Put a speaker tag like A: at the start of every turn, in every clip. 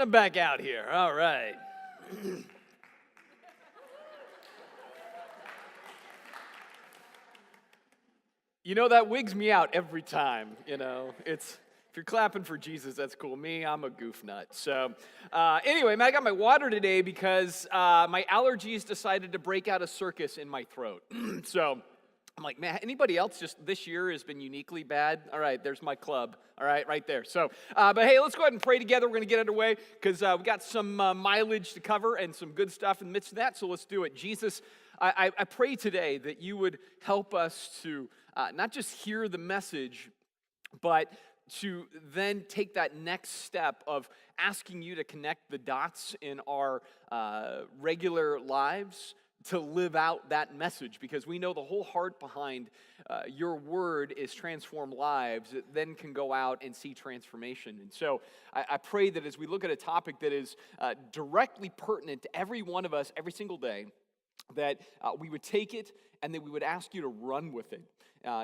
A: I'm back out here. All right. You know, that wigs me out every time, if you're clapping for Jesus, that's cool. Me, I'm a goof nut. So anyway, I got my water today because my allergies decided to break out a circus in my throat. So I'm like, man, anybody else just this year has been uniquely bad? All right, there's my club. All right, right there. So, but hey, let's go ahead and pray together. We're going to get underway because we got some mileage to cover and some good stuff in the midst of that. So let's do it. Jesus, I pray today that you would help us to not just hear the message, but to then take that next step of asking you to connect the dots in our regular lives to live out that message, because we know the whole heart behind your word is transform lives that then can go out and see transformation. And so I pray that as we look at a topic that is directly pertinent to every one of us every single day, that we would take it and that we would ask you to run with it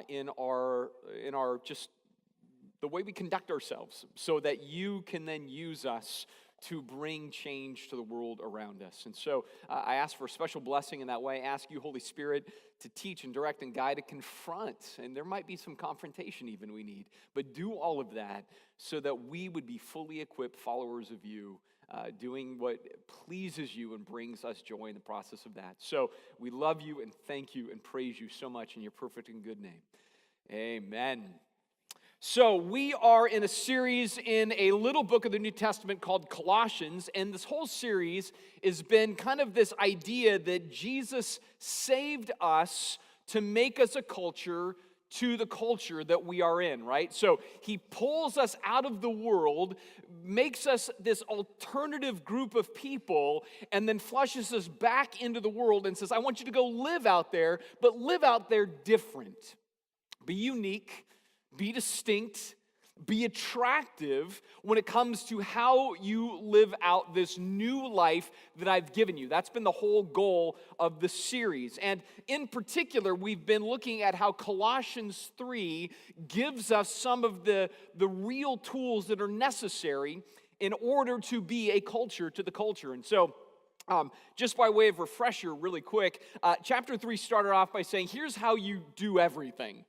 A: in our just the way we conduct ourselves, so that you can then use us to bring change to the world around us. And so I ask for a special blessing in that way. I ask you, Holy Spirit, to teach and direct and guide, to confront, and there might be some confrontation even we need, but do all of that so that we would be fully equipped followers of you, doing what pleases you and brings us joy in the process of that. So we love you and thank you and praise you so much in your perfect and good name. Amen. So we are in a series in a little book of the New Testament called Colossians, and this whole series has been kind of this idea that Jesus saved us to make us a culture to the culture that we are in, right? So he pulls us out of the world, makes us this alternative group of people, and then flushes us back into the world and says, I want you to go live out there, but live out there different. Be unique. Be distinct, be attractive when it comes to how you live out this new life that I've given you. That's been the whole goal of the series. And in particular, we've been looking at how Colossians 3 gives us some of the real tools that are necessary in order to be a culture to the culture. And so, just by way of refresher really quick, chapter 3 started off by saying, here's how you do everything.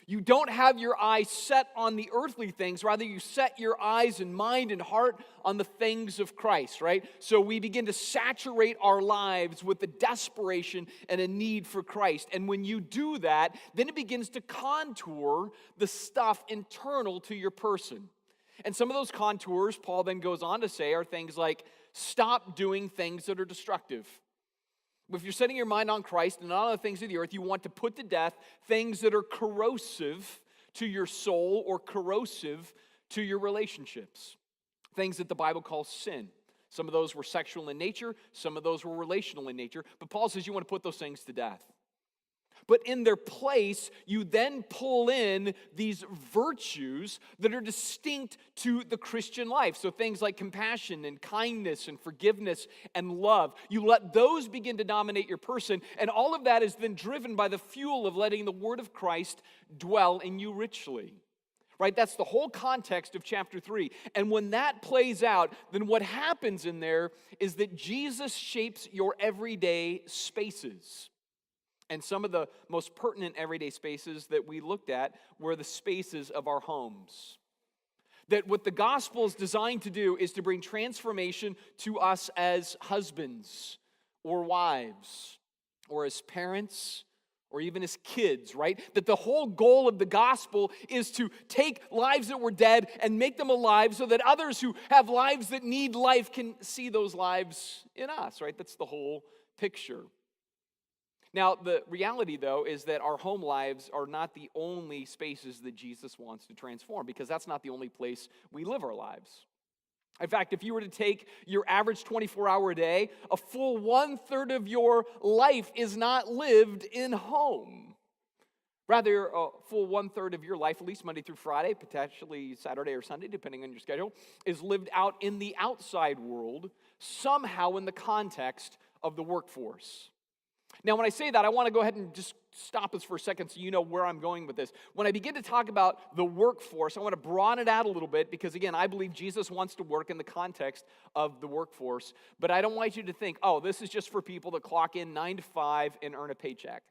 A: You don't have your eyes set on the earthly things. Rather, you set your eyes and mind and heart on the things of Christ, right? So we begin to saturate our lives with the desperation and a need for Christ. And when you do that, then it begins to contour the stuff internal to your person. And some of those contours, Paul then goes on to say, are things like, stop doing things that are destructive. If you're setting your mind on Christ and not on the things of the earth, you want to put to death things that are corrosive to your soul or corrosive to your relationships. Things that the Bible calls sin. Some of those were sexual in nature, some of those were relational in nature, but Paul says you want to put those things to death. But in their place, you then pull in these virtues that are distinct to the Christian life. So things like compassion and kindness and forgiveness and love. You let those begin to dominate your person, and all of that is then driven by the fuel of letting the word of Christ dwell in you richly. Right? That's the whole context of chapter 3. And when that plays out, then what happens in there is that Jesus shapes your everyday spaces. And some of the most pertinent everyday spaces that we looked at were the spaces of our homes. That what the gospel is designed to do is to bring transformation to us as husbands or wives or as parents or even as kids, right? That the whole goal of the gospel is to take lives that were dead and make them alive so that others who have lives that need life can see those lives in us, right? That's the whole picture. Now, the reality, though, is that our home lives are not the only spaces that Jesus wants to transform, because that's not the only place we live our lives. In fact, if you were to take your average 24-hour day, a full 1/3 of your life is not lived in home. Rather, a full 1/3 of your life, at least Monday through Friday, potentially Saturday or Sunday, depending on your schedule, is lived out in the outside world, somehow in the context of the workforce. Now, when I say that, I want to go ahead and just stop us for a second so you know where I'm going with this. When I begin to talk about the workforce, I want to broaden it out a little bit because, again, I believe Jesus wants to work in the context of the workforce. But I don't want you to think, oh, this is just for people that clock in 9 to 5 and earn a paycheck.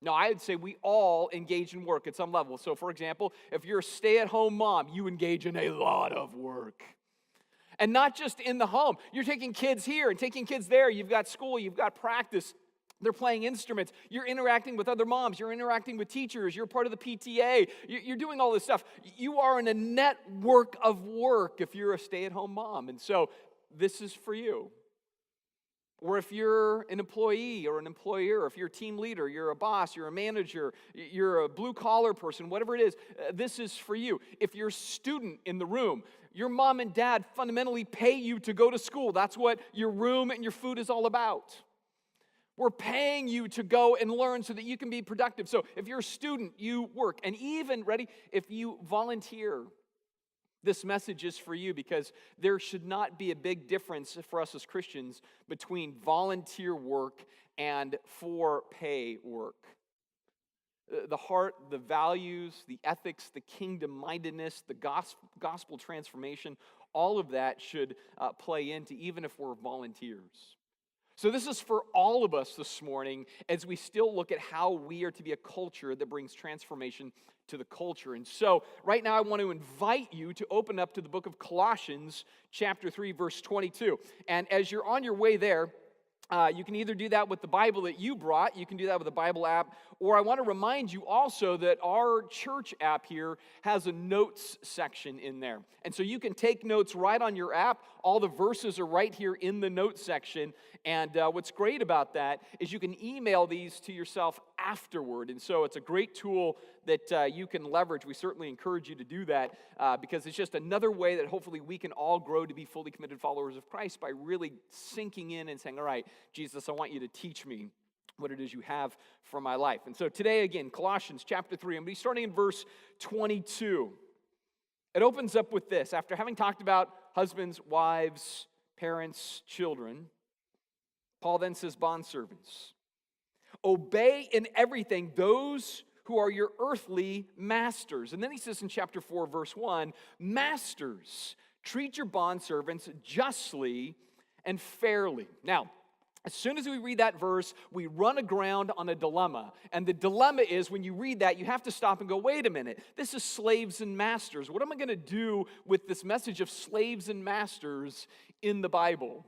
A: No, I would say we all engage in work at some level. So, for example, if you're a stay-at-home mom, you engage in a lot of work. And not just in the home. You're taking kids here and taking kids there. You've got school, you've got practice. They're playing instruments. You're interacting with other moms. You're interacting with teachers. You're part of the PTA. You're doing all this stuff. You are in a network of work if you're a stay-at-home mom. And so this is for you. Or if you're an employee or an employer, if you're a team leader, you're a boss, you're a manager, you're a blue-collar person, whatever it is, this is for you. If you're a student in the room, your mom and dad fundamentally pay you to go to school. That's what your room and your food is all about. We're paying you to go and learn so that you can be productive. So if you're a student, you work. And even, ready, if you volunteer, this message is for you because there should not be a big difference for us as Christians between volunteer work and for-pay work. The heart, the values, the ethics, the kingdom-mindedness, the gospel transformation, all of that should play into even if we're volunteers. So this is for all of us this morning as we still look at how we are to be a culture that brings transformation to the culture. And so right now I want to invite you to open up to the book of Colossians chapter 3, verse 22. And as you're on your way there, you can either do that with the Bible that you brought, you can do that with a Bible app, or I want to remind you also that our church app here has a notes section in there. And so you can take notes right on your app. All the verses are right here in the notes section. And what's great about that is you can email these to yourself afterward. And so it's a great tool that you can leverage. We certainly encourage you to do that because it's just another way that hopefully we can all grow to be fully committed followers of Christ by really sinking in and saying, all right, Jesus, I want you to teach me what it is you have for my life. And so today, again, Colossians chapter 3, I'm going to be starting in verse 22. It opens up with this. After having talked about husbands, wives, parents, children, Paul then says, bondservants, obey in everything those who are your earthly masters. And then he says in chapter 4, verse 1, masters, treat your bondservants justly and fairly. Now, as soon as we read that verse, we run aground on a dilemma. And the dilemma is when you read that, you have to stop and go, wait a minute, this is slaves and masters. What am I going to do with this message of slaves and masters in the Bible?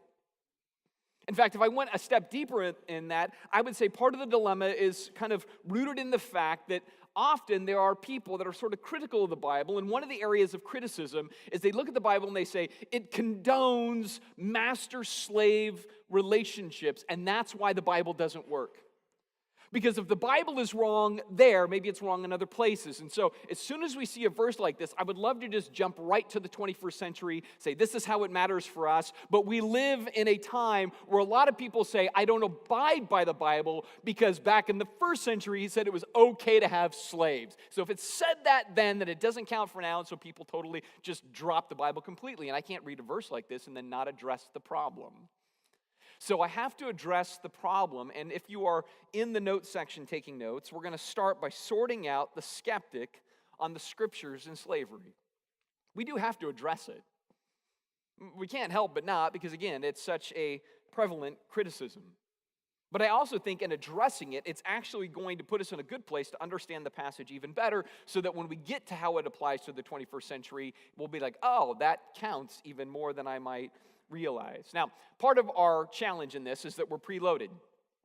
A: In fact, if I went a step deeper in that, I would say part of the dilemma is kind of rooted in the fact that often there are people that are sort of critical of the Bible, and one of the areas of criticism is they look at the Bible and they say, it condones master-slave relationships, and that's why the Bible doesn't work. Because if the Bible is wrong there, maybe it's wrong in other places. And so as soon as we see a verse like this, I would love to just jump right to the 21st century, say this is how it matters for us. But we live in a time where a lot of people say, I don't abide by the Bible because back in the first century, he said it was okay to have slaves. So if it said that then it doesn't count for now, and so people totally just drop the Bible completely. And I can't read a verse like this and then not address the problem. So I have to address the problem, and if you are in the notes section taking notes, we're going to start by sorting out the skeptic on the scriptures in slavery. We do have to address it. We can't help but not, because again, it's such a prevalent criticism. But I also think in addressing it, it's actually going to put us in a good place to understand the passage even better, so that when we get to how it applies to the 21st century, we'll be like, oh, that counts even more than I might realize. Now, part of our challenge in this is that we're preloaded.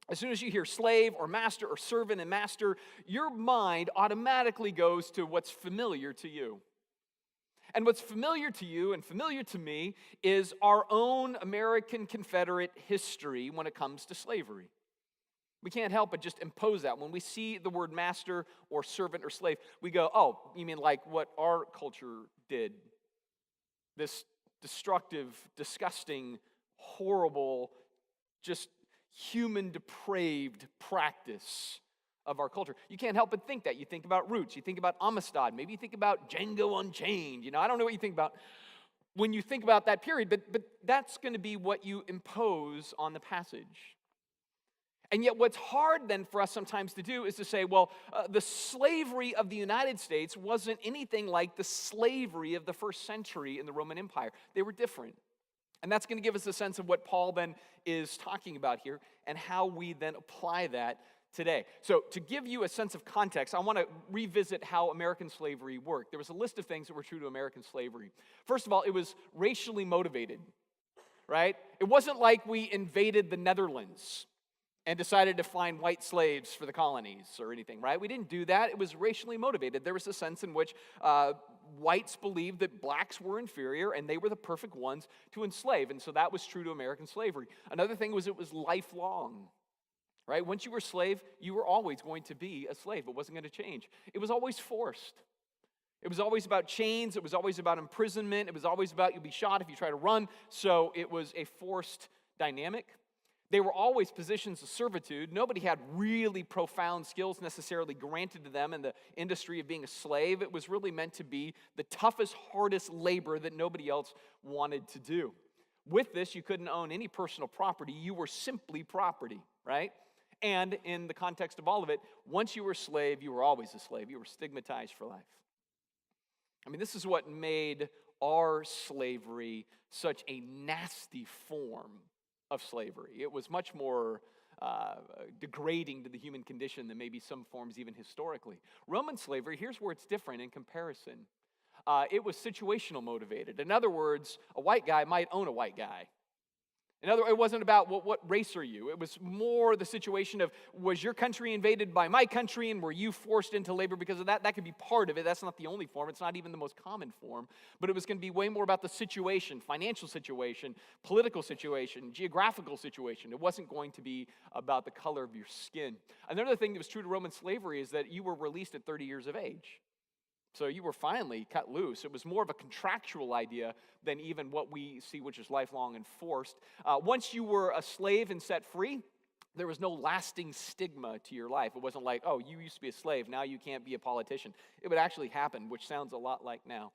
A: As soon as you hear slave or master or servant and master, your mind automatically goes to what's familiar to you. And what's familiar to you and familiar to me is our own American Confederate history when it comes to slavery. We can't help but just impose that. When we see the word master or servant or slave, we go, oh, you mean like what our culture did? This destructive, disgusting, horrible, just human depraved practice of our culture. You can't help but think that. You think about Roots, you think about Amistad, maybe you think about Django Unchained. I don't know what you think about when you think about that period, but that's going to be what you impose on the passage. And yet what's hard then for us sometimes to do is to say, well, the slavery of the United States wasn't anything like the slavery of the first century in the Roman Empire. They were different. And that's going to give us a sense of what Paul then is talking about here and how we then apply that today. So to give you a sense of context, I want to revisit how American slavery worked. There was a list of things that were true to American slavery. First of all, it was racially motivated, right? It wasn't like we invaded the Netherlands and decided to find white slaves for the colonies or anything, right? We didn't do that. It was racially motivated. There was a sense in which whites believed that blacks were inferior and they were the perfect ones to enslave. And so that was true to American slavery. Another thing was it was lifelong, right? Once you were a slave, you were always going to be a slave. It wasn't going to change. It was always forced. It was always about chains. It was always about imprisonment. It was always about you'll be shot if you try to run. So it was a forced dynamic. They were always positions of servitude. Nobody had really profound skills necessarily granted to them in the industry of being a slave. It was really meant to be the toughest, hardest labor that nobody else wanted to do. With this, you couldn't own any personal property. You were simply property, right? And in the context of all of it, once you were a slave, you were always a slave. You were stigmatized for life. I mean, this is what made our slavery such a nasty form of slavery. It was much more degrading to the human condition than maybe some forms even historically. Roman slavery, here's where it's different in comparison. It was situational motivated. In other words, a white guy might own a white guy. In other words, it wasn't about what race are you. It was more the situation of, was your country invaded by my country and were you forced into labor because of that? That could be part of it. That's not the only form. It's not even the most common form. But it was going to be way more about the situation, financial situation, political situation, geographical situation. It wasn't going to be about the color of your skin. Another thing that was true to Roman slavery is that you were released at 30 years of age. So you were finally cut loose. It was more of a contractual idea than even what we see, which is lifelong and forced. Once you were a slave and set free, there was no lasting stigma to your life. It wasn't like, oh, you used to be a slave, now you can't be a politician. It would actually happen, which sounds a lot like now,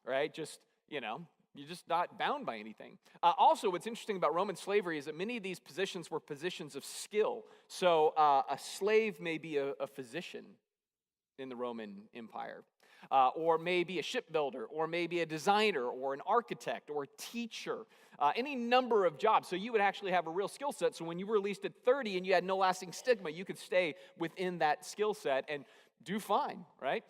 A: right? Just, you're just not bound by anything. Also, what's interesting about Roman slavery is that many of these positions were positions of skill. So a slave may be a physician in the Roman Empire, or maybe a shipbuilder, or maybe a designer, or an architect, or a teacher, any number of jobs. So you would actually have a real skill set. So when you were released at 30 and you had no lasting stigma, you could stay within that skill set and do fine, right?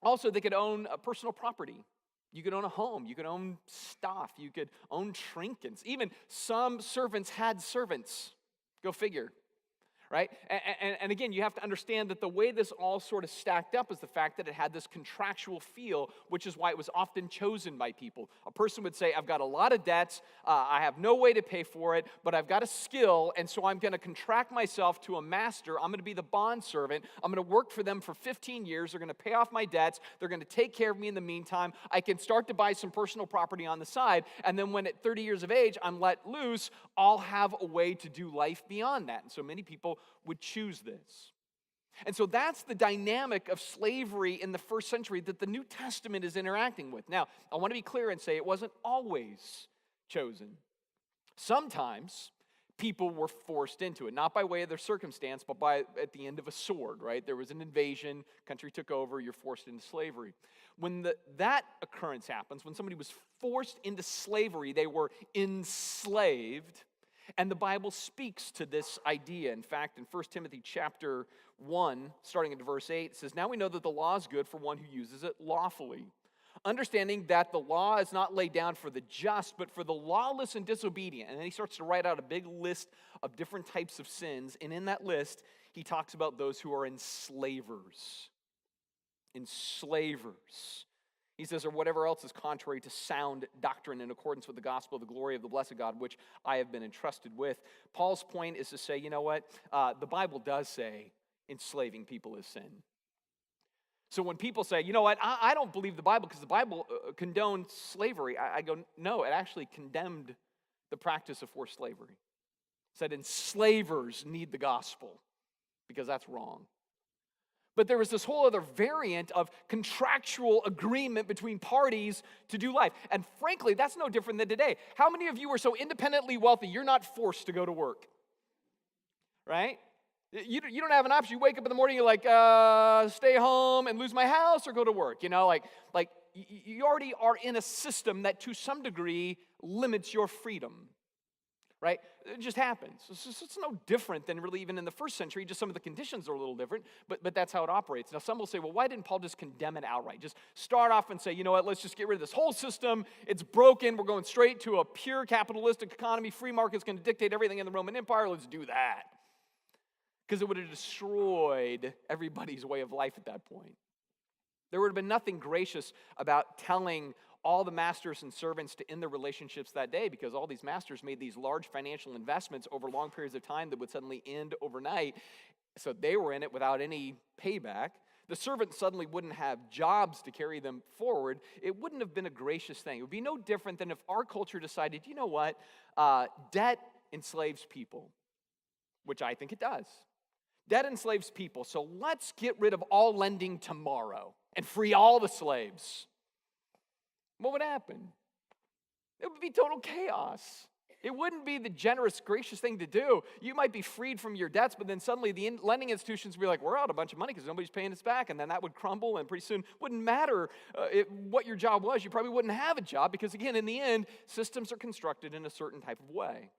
A: Also, they could own a personal property. You could own a home. You could own stuff. You could own trinkets. Even some servants had servants. Go figure. Right? And again, you have to understand that the way this all sort of stacked up is the fact that it had this contractual feel, which is why it was often chosen by people. A person would say, I've got a lot of debts, I have no way to pay for it, but I've got a skill, and so I'm going to contract myself to a master. I'm going to be the bondservant. I'm going to work for them for 15 years. They're going to pay off my debts. They're going to take care of me in the meantime. I can start to buy some personal property on the side, and then when at 30 years of age, I'm let loose, I'll have a way to do life beyond that. And so many people would choose this. And so that's the dynamic of slavery in the first century that the New Testament is interacting with. Now, I want to be clear and say it wasn't always chosen. Sometimes people were forced into it, not by way of their circumstance, but by at the end of a sword, right? There was an invasion, country took over, you're forced into slavery. When that occurrence happens, when somebody was forced into slavery, they were enslaved. And the Bible speaks to this idea. In fact, in 1 Timothy chapter 1, starting at verse 8, it says, now we know that the law is good for one who uses it lawfully, understanding that the law is not laid down for the just, but for the lawless and disobedient. And then he starts to write out a big list of different types of sins. And in that list, he talks about those who are enslavers. Enslavers. He says, or whatever else is contrary to sound doctrine in accordance with the gospel of the glory of the blessed God, which I have been entrusted with. Paul's point is to say, you know what? The Bible does say enslaving people is sin. So when people say, you know what, I don't believe the Bible because the Bible condoned slavery, I go, no, it actually condemned the practice of forced slavery. It said enslavers need the gospel because that's wrong. But there was this whole other variant of contractual agreement between parties to do life. And frankly, that's no different than today. How many of you are so independently wealthy, you're not forced to go to work? right? You don't have an option. You wake up in the morning, you're like, stay home and lose my house or go to work. Like you already are in a system that to some degree limits your freedom, right? It just happens. It's no different than really even in the first century. Just some of the conditions are a little different, but that's how it operates. Now, some will say, well, why didn't Paul just condemn it outright? Just start off and say, you know what, let's just get rid of this whole system. It's broken. We're going straight to a pure capitalistic economy. Free market's going to dictate everything in the Roman Empire. Let's do that. Because it would have destroyed everybody's way of life at that point. There would have been nothing gracious about telling all the masters and servants to end their relationships that day, because all these masters made these large financial investments over long periods of time that would suddenly end overnight. So they were in it without any payback. The servants suddenly wouldn't have jobs to carry them forward. It wouldn't have been a gracious thing. It would be no different than if our culture decided, you know what, debt enslaves people, which I think it does. Debt enslaves people, so let's get rid of all lending tomorrow and free all the slaves. What would happen? It would be total chaos. It wouldn't be the generous, gracious thing to do. You might be freed from your debts, but then suddenly the lending institutions would be like, we're out a bunch of money because nobody's paying us back, and then that would crumble, and pretty soon it wouldn't matter what your job was. You probably wouldn't have a job because, again, in the end, systems are constructed in a certain type of way.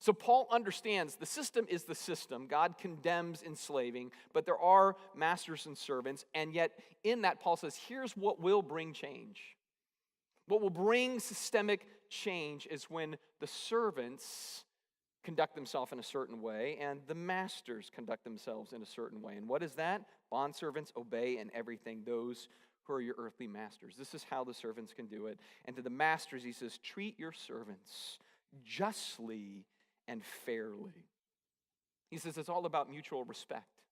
A: So Paul understands the system is the system. God condemns enslaving, but there are masters and servants, and yet in that Paul says, here's what will bring change. What will bring systemic change is when the servants conduct themselves in a certain way and the masters conduct themselves in a certain way. And what is that? Bondservants obey in everything those who are your earthly masters. This is how the servants can do it. And to the masters, he says, treat your servants justly and fairly. He says it's all about mutual respect,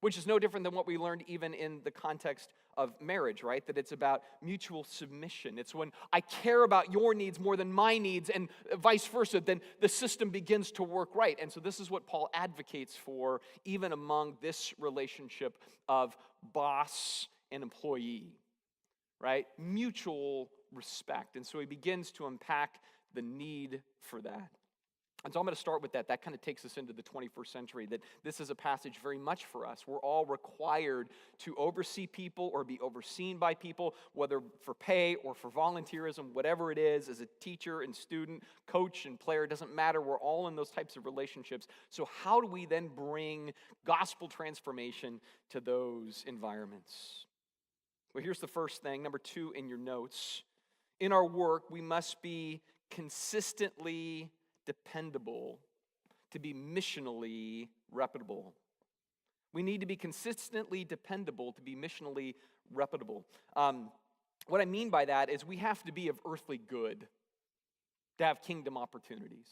A: which is no different than what we learned even in the context of marriage, right? That it's about mutual submission. It's when I care about your needs more than my needs and vice versa, then the system begins to work right. And so this is what Paul advocates for even among this relationship of boss and employee, right? Mutual respect. And so he begins to unpack the need for that. And so I'm going to start with that. That kind of takes us into the 21st century, that this is a passage very much for us. We're all required to oversee people or be overseen by people, whether for pay or for volunteerism, whatever it is, as a teacher and student, coach and player, it doesn't matter. We're all in those types of relationships. So how do we then bring gospel transformation to those environments? Well, here's the first thing. Number 2 in your notes. In our work, we must be consistently dependable to be missionally reputable. We need to be consistently dependable to be missionally reputable. What I mean by that is we have to be of earthly good to have kingdom opportunities,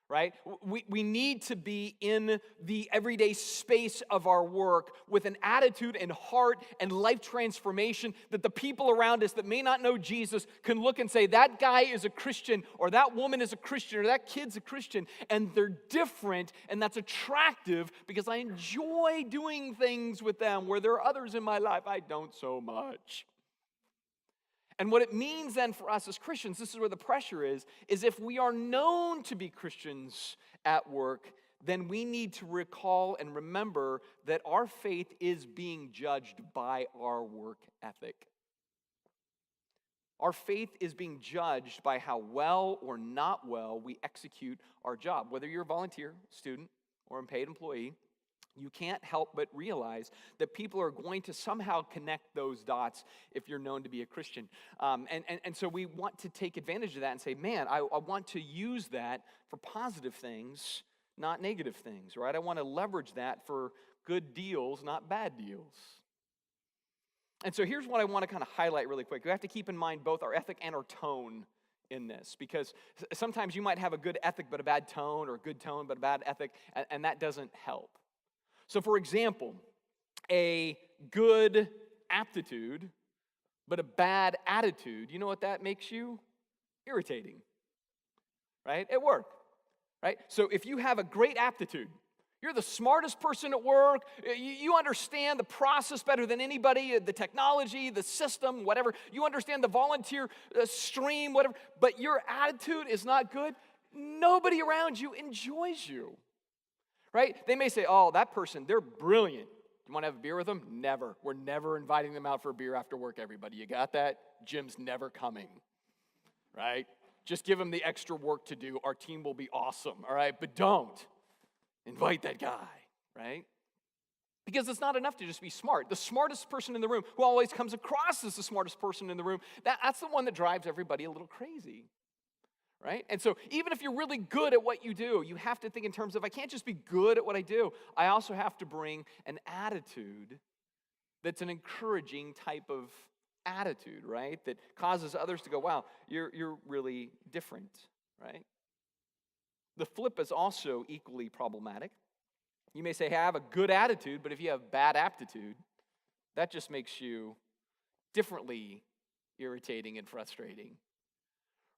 A: right? We need to be in the everyday space of our work with an attitude and heart and life transformation that the people around us that may not know Jesus can look and say, that guy is a Christian, or that woman is a Christian, or that kid's a Christian, and they're different, and that's attractive because I enjoy doing things with them where there are others in my life I don't so much. And what it means then for us as Christians, this is where the pressure is if we are known to be Christians at work, then we need to recall and remember that our faith is being judged by our work ethic. Our faith is being judged by how well or not well we execute our job. Whether you're a volunteer, student, or a paid employee, you can't help but realize that people are going to somehow connect those dots if you're known to be a Christian. And so we want to take advantage of that and say, man, I want to use that for positive things, not negative things, right? I want to leverage that for good deals, not bad deals. And so here's what I want to kind of highlight really quick. We have to keep in mind both our ethic and our tone in this, because sometimes you might have a good ethic but a bad tone, or a good tone but a bad ethic, and that doesn't help. So for example, a good aptitude but a bad attitude, you know what that makes you? Irritating, right? At work, right? So if you have a great aptitude, you're the smartest person at work, you understand the process better than anybody, the technology, the system, whatever, you understand the volunteer stream, whatever, but your attitude is not good, nobody around you enjoys you. right? They may say, oh, that person, they're brilliant. You want to have a beer with them? Never. We're never inviting them out for a beer after work, everybody. You got that? Jim's never coming, right? Just give him the extra work to do. Our team will be awesome, all right? But don't invite that guy, right? Because it's not enough to just be smart. The smartest person in the room, who always comes across as the smartest person in the room, that's the one that drives everybody a little crazy, right? And so even if you're really good at what you do, you have to think in terms of, I can't just be good at what I do. I also have to bring an attitude that's an encouraging type of attitude, right? That causes others to go, wow, you're really different, right? The flip is also equally problematic. You may say, hey, I have a good attitude, but if you have bad aptitude, that just makes you differently irritating and frustrating,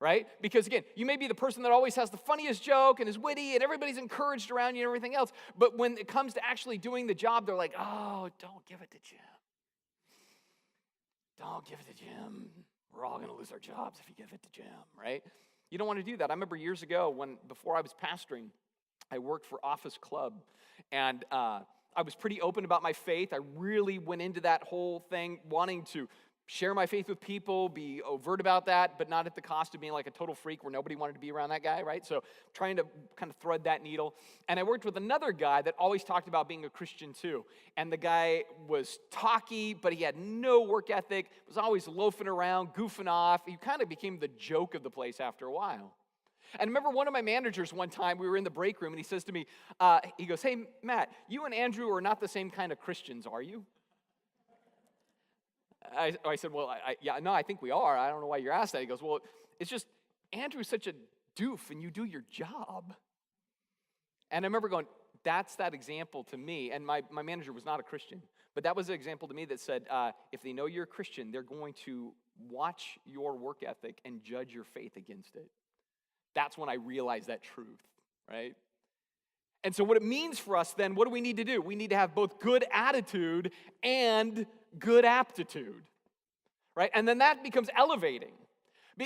A: right? Because again, you may be the person that always has the funniest joke and is witty and everybody's encouraged around you and everything else, but when it comes to actually doing the job, they're like, oh, don't give it to Jim. Don't give it to Jim. We're all going to lose our jobs if you give it to Jim, right? You don't want to do that. I remember years ago before I was pastoring, I worked for Office Club, and I was pretty open about my faith. I really went into that whole thing wanting to share my faith with people, be overt about that, but not at the cost of being like a total freak where nobody wanted to be around that guy, right? So trying to kind of thread that needle. And I worked with another guy that always talked about being a Christian too. And the guy was talky, but he had no work ethic, was always loafing around, goofing off. He kind of became the joke of the place after a while. And I remember one of my managers one time, we were in the break room, and he says to me, he goes, hey, Matt, you and Andrew are not the same kind of Christians, are you? I said, well, I think we are. I don't know why you're asked that. He goes, well, it's just Andrew's such a doof, and you do your job. And I remember going, that's that example to me. And my manager was not a Christian, but that was an example to me that said, if they know you're a Christian, they're going to watch your work ethic and judge your faith against it. That's when I realized that truth, right? And so what it means for us then, what do we need to do? We need to have both good attitude and good aptitude, right? And then that becomes elevating,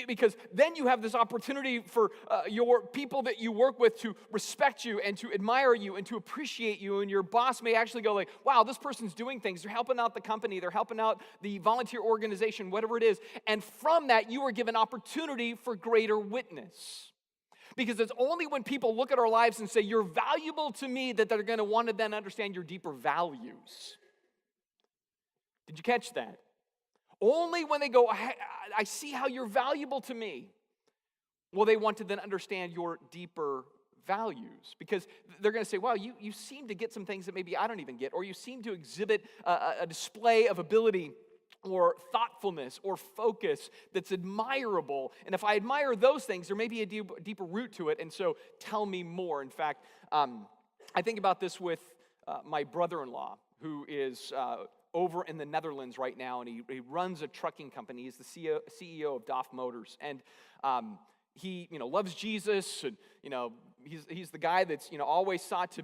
A: because then you have this opportunity for your people that you work with to respect you and to admire you and to appreciate you, and your boss may actually go like, wow, this person's doing things. They're helping out the company. They're helping out the volunteer organization, whatever it is. And from that, you are given opportunity for greater witness. Because it's only when people look at our lives and say, you're valuable to me, that they're going to want to then understand your deeper values. Did you catch that? Only when they go, I see how you're valuable to me, will they want to then understand your deeper values. Because they're going to say, wow, you seem to get some things that maybe I don't even get, or you seem to exhibit a display of ability or thoughtfulness or focus that's admirable. And if I admire those things, there may be a deeper root to it, and so tell me more. In fact, I think about this with my brother-in-law, who is over in the Netherlands right now, and he runs a trucking company. He's the CEO of Duvall Motors, and he loves Jesus, and he's the guy that's always sought to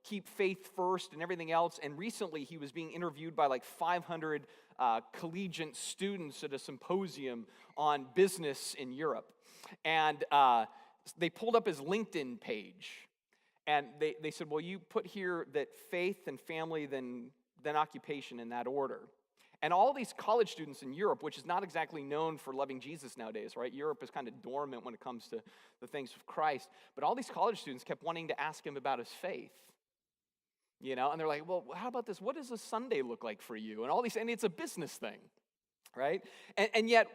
A: keep faith first and everything else. And recently he was being interviewed by like 500 collegiate students at a symposium on business in Europe, and they pulled up his LinkedIn page, and they said, well, you put here that faith and family, then occupation, in that order. And all these college students in Europe, which is not exactly known for loving Jesus nowadays, right? Europe is kind of dormant when it comes to the things of Christ. But all these college students kept wanting to ask him about his faith. And they're like, well, how about this? What does a Sunday look like for you? And all these, and it's a business thing, right? And yet,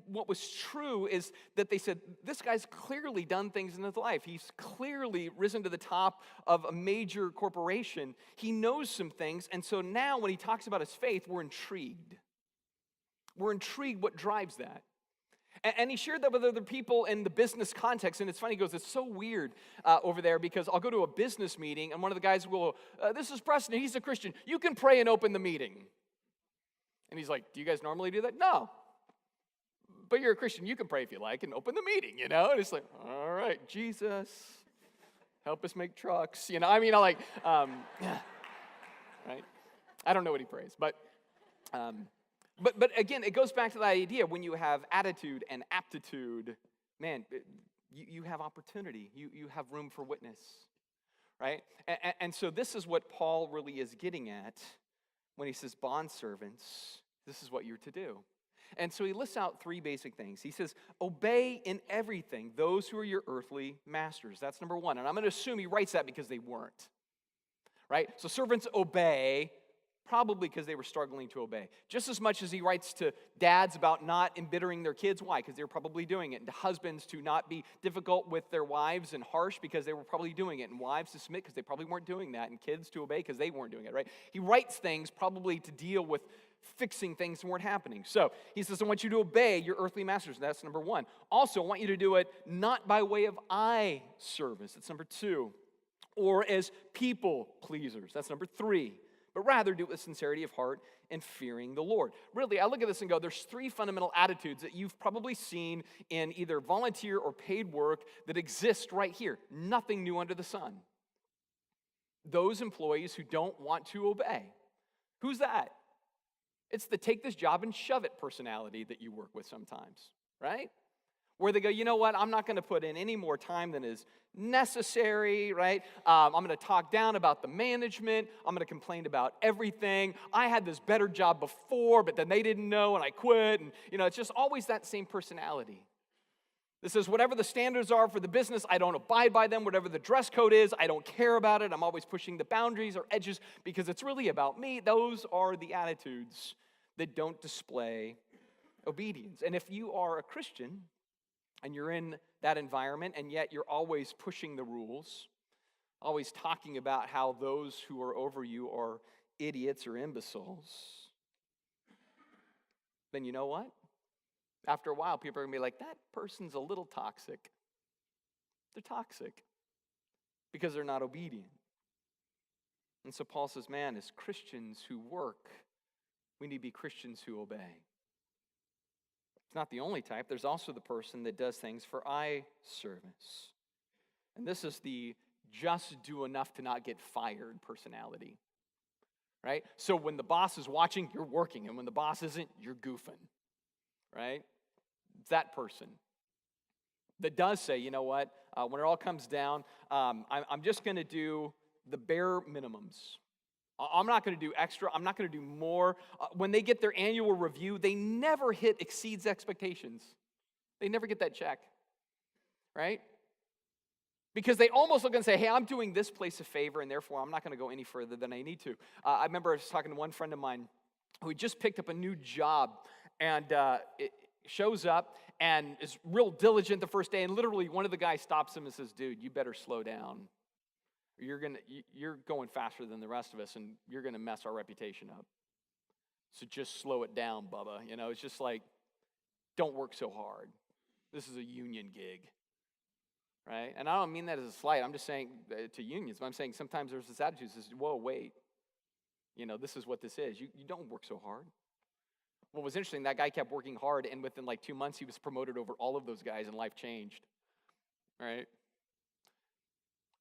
A: what was true is that they said, this guy's clearly done things in his life. He's clearly risen to the top of a major corporation. He knows some things. And so now when he talks about his faith, we're intrigued. We're intrigued what drives that. And he shared that with other people in the business context. And it's funny, he goes, it's so weird over there, because I'll go to a business meeting and one of the guys will go, this is Preston, he's a Christian. You can pray and open the meeting. And he's like, do you guys normally do that? No. But you're a Christian, you can pray if you like and open the meeting, And it's like, all right, Jesus, help us make trucks, right? I don't know what he prays, but again, it goes back to the idea, when you have attitude and aptitude, man, you have opportunity, you have room for witness, right? And so this is what Paul really is getting at when he says, bondservants, this is what you're to do. And so he lists out three basic things. He says, obey in everything those who are your earthly masters. That's number one. And I'm going to assume he writes that because they weren't, right? So servants obey, probably because they were struggling to obey. Just as much as he writes to dads about not embittering their kids. Why? Because they were probably doing it. And to husbands to not be difficult with their wives and harsh because they were probably doing it. And wives to submit because they probably weren't doing that. And kids to obey because they weren't doing it, right? He writes things probably to deal with fixing things that weren't happening. So he says, I want you to obey your earthly masters. That's number one. Also, I want you to do it not by way of eye service. That's number two. Or as people pleasers. That's number three. But rather do it with sincerity of heart and fearing the Lord. Really, I look at this and go, there's three fundamental attitudes that you've probably seen in either volunteer or paid work that exist right here. Nothing new under the sun. Those employees who don't want to obey. Who's that? It's the take this job and shove it personality that you work with sometimes, right? Where they go, you know what, I'm not going to put in any more time than is necessary, right? I'm going to talk down about the management. I'm going to complain about everything. I had this better job before, but then they didn't know and I quit. And, it's just always that same personality. This says, whatever the standards are for the business, I don't abide by them. Whatever the dress code is, I don't care about it. I'm always pushing the boundaries or edges because it's really about me. Those are the attitudes that don't display obedience. And if you are a Christian and you're in that environment and yet you're always pushing the rules, always talking about how those who are over you are idiots or imbeciles, then you know what? After a while, people are going to be like, that person's a little toxic. They're toxic because they're not obedient. And so Paul says, man, as Christians who work, we need to be Christians who obey. It's not the only type. There's also the person that does things for eye service. And this is the just do enough to not get fired personality, right? So when the boss is watching, you're working. And when the boss isn't, you're goofing, right? It's that person that does say, you know what, when it all comes down, I'm just going to do the bare minimums. I'm not going to do extra. I'm not going to do more. When they get their annual review, they never exceeds expectations. They never get that check, right? Because they almost look and say, hey, I'm doing this place a favor, and therefore I'm not going to go any further than I need to. I remember I was talking to one friend of mine who had just picked up a new job, and it shows up and is real diligent the first day, and literally one of the guys stops him and says, dude, you better slow down. You're going faster than the rest of us, and you're going to mess our reputation up. So just slow it down, Bubba. It's just like, don't work so hard. This is a union gig, right? And I don't mean that as a slight. I'm just saying to unions. But I'm saying sometimes there's this attitude that says, whoa, wait. This is what this is. You don't work so hard. What was interesting, that guy kept working hard, and within like 2 months, he was promoted over all of those guys, and life changed, right?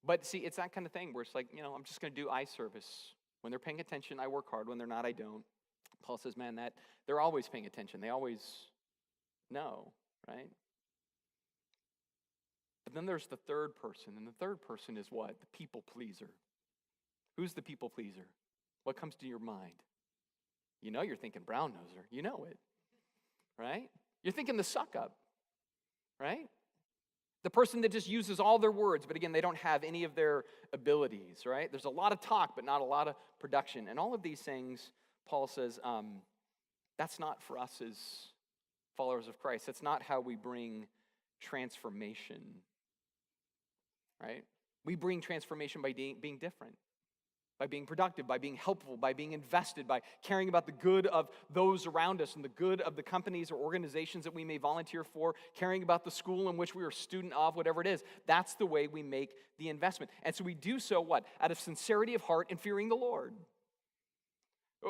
A: But see, it's that kind of thing where it's like, I'm just going to do eye service. When they're paying attention, I work hard. When they're not, I don't. Paul says, man, that they're always paying attention. They always know, right? But then there's the third person, and the third person is what? The people pleaser. Who's the people pleaser? What comes to your mind? You're thinking brown noser. You know it, right? You're thinking the suck up, right? The person that just uses all their words, but again, they don't have any of their abilities, right? There's a lot of talk, but not a lot of production. And all of these things, Paul says, that's not for us as followers of Christ. That's not how we bring transformation, right? We bring transformation by being different, by being productive, by being helpful, by being invested, by caring about the good of those around us and the good of the companies or organizations that we may volunteer for, caring about the school in which we are a student of, whatever it is. That's the way we make the investment. And so we do so, what? Out of sincerity of heart and fearing the Lord.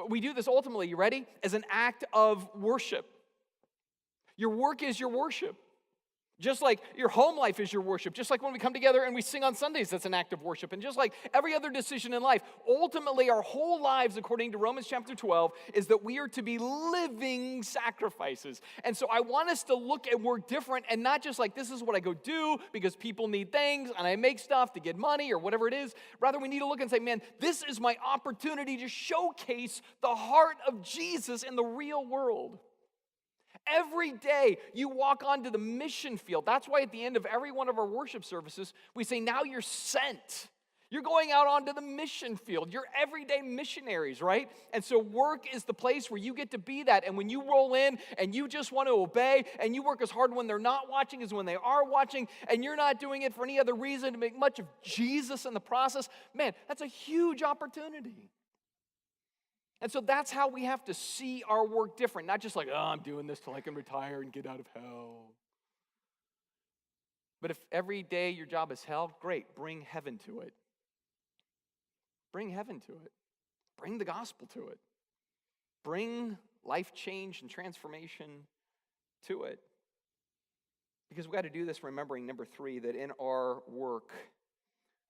A: We do this ultimately, you ready? As an act of worship. Your work is your worship. Just like your home life is your worship, just like when we come together and we sing on Sundays, that's an act of worship. And just like every other decision in life, ultimately our whole lives, according to Romans chapter 12, is that we are to be living sacrifices. And so I want us to look at work different and not just like this is what I go do because people need things and I make stuff to get money or whatever it is. Rather, we need to look and say, man, this is my opportunity to showcase the heart of Jesus in the real world. Every day you walk onto the mission field. That's why at the end of every one of our worship services, we say, now you're sent. You're going out onto the mission field. You're everyday missionaries, right? And so work is the place where you get to be that. And when you roll in and you just want to obey and you work as hard when they're not watching as when they are watching and you're not doing it for any other reason to make much of Jesus in the process, man, that's a huge opportunity. And so that's how we have to see our work different. Not just like, oh, I'm doing this till I can retire and get out of hell. But if every day your job is hell, great, bring heaven to it. Bring heaven to it. Bring the gospel to it. Bring life change and transformation to it. Because we've got to do this remembering, number 3, that in our work,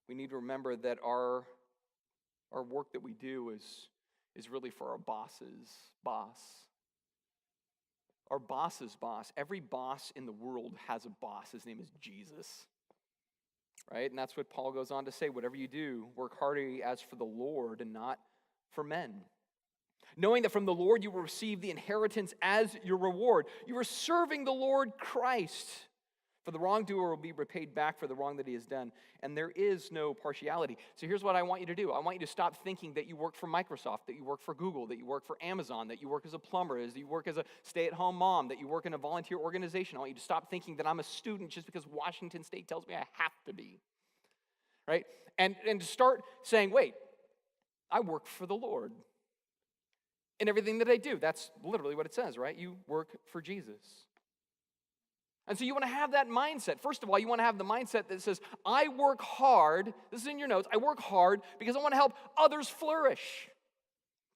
A: we need to remember that our work that we do is really for our boss's boss. Our boss's boss. Every boss in the world has a boss. His name is Jesus. Right? And that's what Paul goes on to say. Whatever you do, work heartily as for the Lord and not for men. Knowing that from the Lord you will receive the inheritance as your reward. You are serving the Lord Christ. For the wrongdoer will be repaid back for the wrong that he has done. And there is no partiality. So here's what I want you to do. I want you to stop thinking that you work for Microsoft, that you work for Google, that you work for Amazon, that you work as a plumber, that you work as a stay-at-home mom, that you work in a volunteer organization. I want you to stop thinking that I'm a student just because Washington State tells me I have to be. Right? And to start saying, wait, I work for the Lord. In everything that I do. That's literally what it says, right? You work for Jesus. And so you want to have that mindset. First of all, you want to have the mindset that says, I work hard. This is in your notes. I work hard because I want to help others flourish.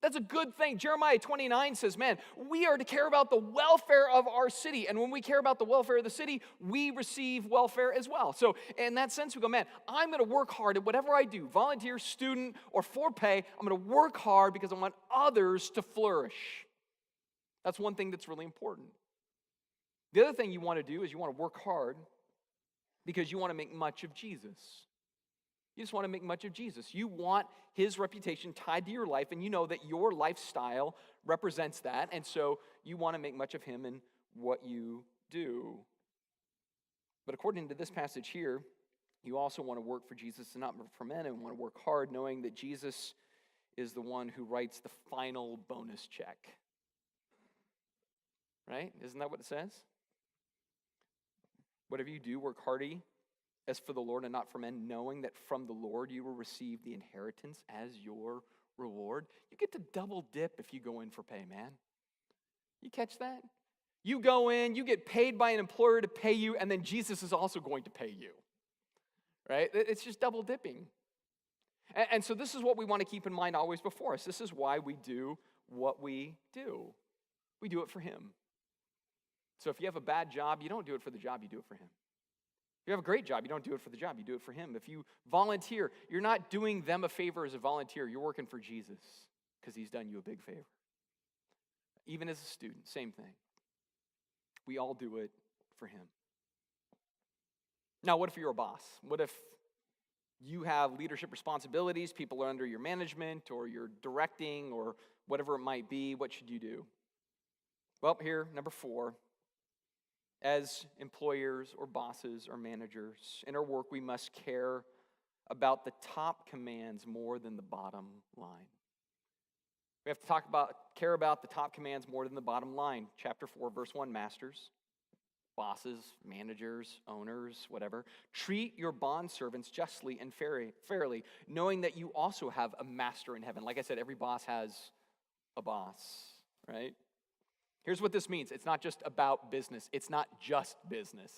A: That's a good thing. Jeremiah 29 says, man, we are to care about the welfare of our city. And when we care about the welfare of the city, we receive welfare as well. So in that sense, we go, man, I'm going to work hard at whatever I do, volunteer, student, or for pay. I'm going to work hard because I want others to flourish. That's one thing that's really important. The other thing you want to do is you want to work hard because you want to make much of Jesus. You just want to make much of Jesus. You want his reputation tied to your life, and you know that your lifestyle represents that, and so you want to make much of him in what you do. But according to this passage here, you also want to work for Jesus and not for men, and want to work hard knowing that Jesus is the one who writes the final bonus check. Right? Isn't that what it says? Whatever you do, work hearty as for the Lord and not for men, knowing that from the Lord you will receive the inheritance as your reward. You get to double dip if you go in for pay, man. You catch that? You go in, you get paid by an employer to pay you, and then Jesus is also going to pay you. Right? It's just double dipping. And so this is what we want to keep in mind always before us. This is why we do what we do. We do it for him. So if you have a bad job, you don't do it for the job, you do it for him. If you have a great job, you don't do it for the job, you do it for him. If you volunteer, you're not doing them a favor as a volunteer, you're working for Jesus because he's done you a big favor. Even as a student, same thing. We all do it for him. Now, what if you're a boss? What if you have leadership responsibilities, people are under your management, or you're directing, or whatever it might be? What should you do? Well, here, number 4. As employers or bosses or managers, in our work, we must care about the top commands more than the bottom line. We have to care about the top commands more than the bottom line. Chapter 4, verse 1, masters, bosses, managers, owners, whatever. Treat your bondservants justly and fairly, knowing that you also have a master in heaven. Like I said, every boss has a boss, right? Here's what this means. It's not just about business. It's not just business.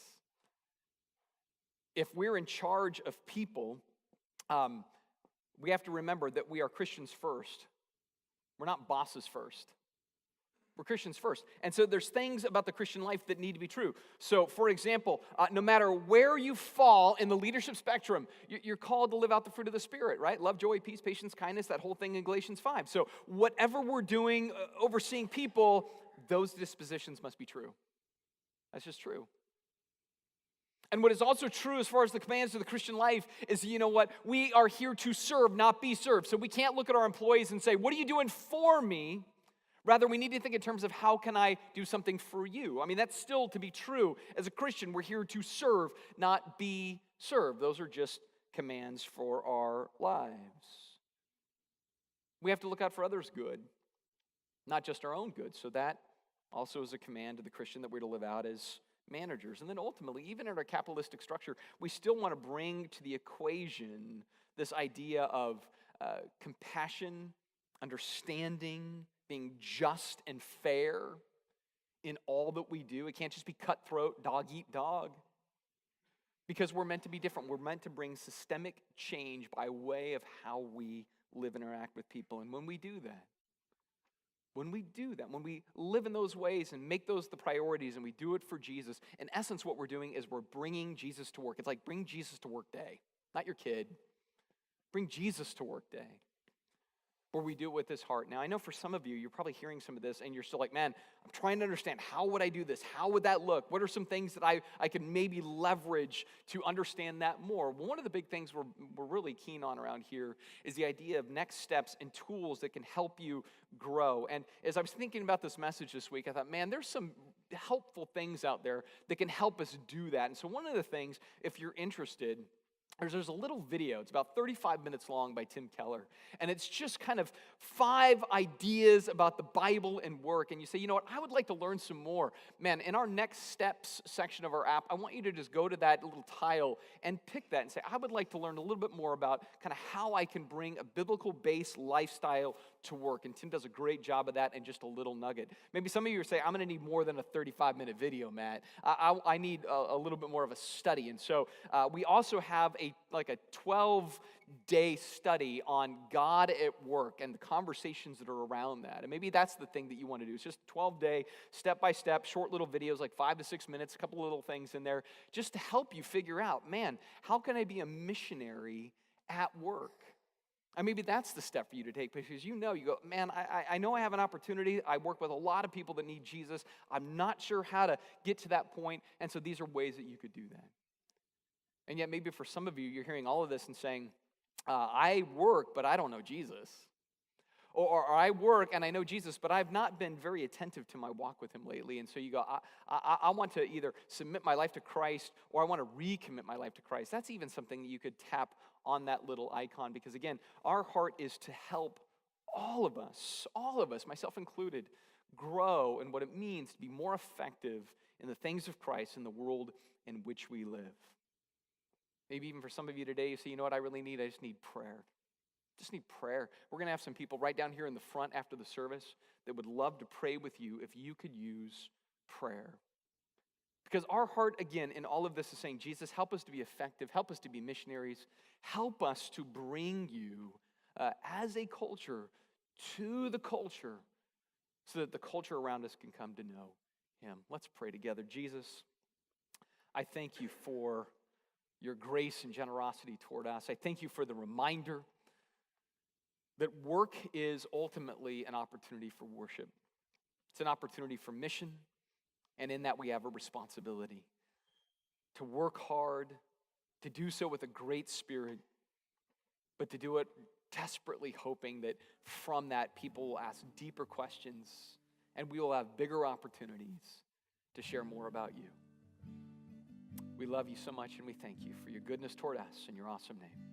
A: If we're in charge of people, we have to remember that we are Christians first. We're not bosses first. We're Christians first. And so there's things about the Christian life that need to be true. So, for example, no matter where you fall in the leadership spectrum, you're called to live out the fruit of the Spirit, right? Love, joy, peace, patience, kindness, that whole thing in Galatians 5. So whatever we're doing, overseeing people, those dispositions must be true. That's just true. And what is also true as far as the commands of the Christian life is, you know what? We are here to serve, not be served. So we can't look at our employees and say, what are you doing for me? Rather, we need to think in terms of how can I do something for you? I mean, that's still to be true. As a Christian, we're here to serve, not be served. Those are just commands for our lives. We have to look out for others' good, not just our own good. So that also is a command to the Christian that we're to live out as managers. And then ultimately, even in our capitalistic structure, we still want to bring to the equation this idea of compassion, understanding, being just and fair in all that we do. It can't just be cutthroat, dog eat dog. Because we're meant to be different. We're meant to bring systemic change by way of how we live and interact with people. And when we do that, when we live in those ways and make those the priorities and we do it for Jesus, in essence what we're doing is we're bringing Jesus to work. It's like bring Jesus to work day, not your kid. Bring Jesus to work day, where we do it with his heart. Now, I know for some of you, you're probably hearing some of this and you're still like, man, I'm trying to understand, how would I do this? How would that look? What are some things that I could maybe leverage to understand that more? Well, one of the big things we're really keen on around here is the idea of next steps and tools that can help you grow. And as I was thinking about this message this week, I thought, man, there's some helpful things out there that can help us do that. And so one of the things, if you're interested, there's a little video. It's about 35 minutes long by Tim Keller. And it's just kind of 5 ideas about the Bible and work. And you say, you know what, I would like to learn some more. Man, in our next steps section of our app, I want you to just go to that little tile and pick that and say, I would like to learn a little bit more about kind of how I can bring a biblical-based lifestyle to work. And Tim does a great job of that in just a little nugget. Maybe some of you are saying, I'm going to need more than a 35-minute video, Matt. I need a little bit more of a study. And so we also have a 12-day study on God at work and the conversations that are around that. And maybe that's the thing that you want to do. It's just 12-day, step-by-step, short little videos, like 5 to 6 minutes, a couple of little things in there, just to help you figure out, man, how can I be a missionary at work? And maybe that's the step for you to take, because you go, man, I know I have an opportunity. I work with a lot of people that need Jesus. I'm not sure how to get to that point, and so these are ways that you could do that. And yet maybe for some of you, you're hearing all of this and saying, I work, but I don't know Jesus. Or I work and I know Jesus, but I've not been very attentive to my walk with him lately. And so you go, I want to either submit my life to Christ or I want to recommit my life to Christ. That's even something that you could tap on that little icon, because again, our heart is to help all of us, myself included, grow in what it means to be more effective in the things of Christ in the world in which we live. Maybe even for some of you today, you say, you know what I really need? I just need prayer. Just need prayer. We're going to have some people right down here in the front after the service that would love to pray with you if you could use prayer. Because our heart, again, in all of this is saying, Jesus, help us to be effective. Help us to be missionaries. Help us to bring you as a culture to the culture so that the culture around us can come to know him. Let's pray together. Jesus, I thank you for your grace and generosity toward us. I thank you for the reminder that work is ultimately an opportunity for worship. It's an opportunity for mission, and in that we have a responsibility to work hard, to do so with a great spirit, but to do it desperately hoping that from that people will ask deeper questions and we will have bigger opportunities to share more about you. We love you so much and we thank you for your goodness toward us in your awesome name.